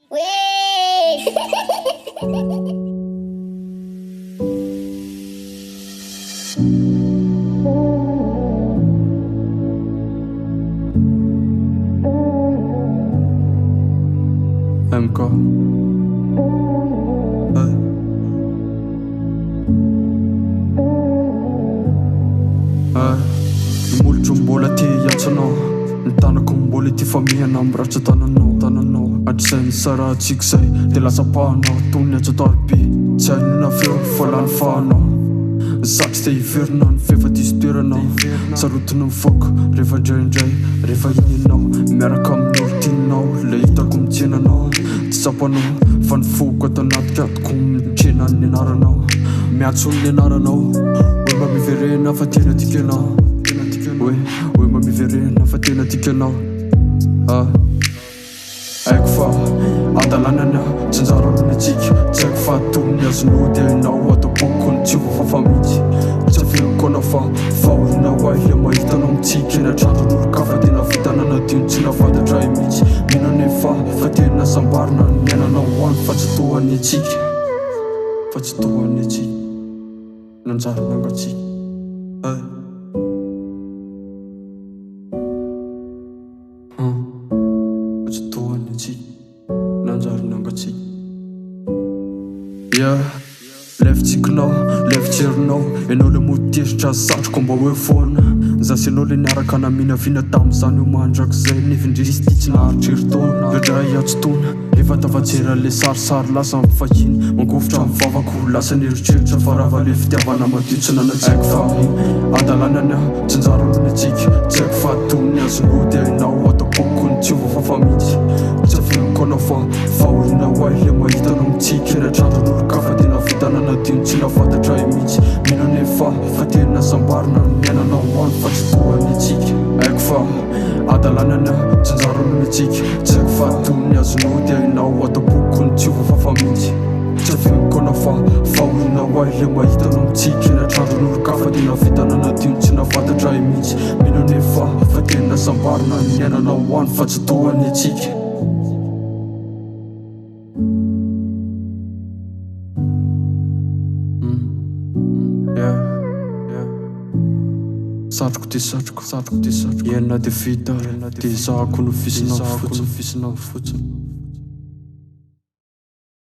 Wey! MK Multi mbola ty hiantsanao ny tanako mbola ty famihana miratsa tananao Hatrizay ny saratsika zay de lasa pahanao tony ny atsatoarby tsy hainona feo fa lany fahanao Zatry te hiverina ny fefa-diso toeranao Sarotiny mivoaka rehefa indraindray rehefa iny anao miaraka amin'ny olo-tianao le hitako mitsenanao Tsy sapanao fa ny foko ato anatikatoko mitrena ny anaranao Miatso ny anaranao hoe mba miverena fa tena tika anao Hoe mba miverena fa tena tika anao Haiko fa adalanana tsinjara amintsika Tsy haiko fa tony azonody hainao atao bokony tsy ho fafamitsy Tsy averiko anao fa faolina hoay le mahitanao mitsika Eny atrandron'olo ka fa tena vitana nadino tsy nafantatra i mitsy Mino nefa fa tena sambarina ny ainanao hoany fa tsy tohany atsika Fa tsy tohany atsika Nanjary nangatsika Levitsikinao, levitsirinao Enao le motezitra satroko mba hoe foana Zasy enao le niaraka naminavina tam'izany ho mandrakizay Nefindrisy ty tsy naharitra eritona Vedray atsotona Efa tafatsera le sarisary lasa mifahiny Mangofotra amin'ny vavako lasa neritreritra Fa rava le fitiavana madio tsy nanatsiko fa adalanana tsinjara amintsika Tsy haiko fa tony azonody hainao atao bokony tsy ho fafamitsy Tsy averiko anao fa faolina hoay le mahitanao mitsika Eny atrandron'olo ka fa tena vitana nadino tsy nafantatra i mitsy Mino nefa fa tena sambarina ny ainanao hoany fa tsy tohany atsika Haiko fa adalanana tsinjara amintsika Tsy haiko fa tony azonody hainao atao bokony tsy ho fafamitsy Tsy averiko anao fa faolina hoay le mahitanao mitsika Eny atrandron'olo ka fa tena vitana nadino tsy nafantatra i mitsy Mino nefa fa tena sambarina ny ainanao hoany fa tsy tohany atsika Satroko ty satroko Iena de vita De zahako no fisinao fotsiny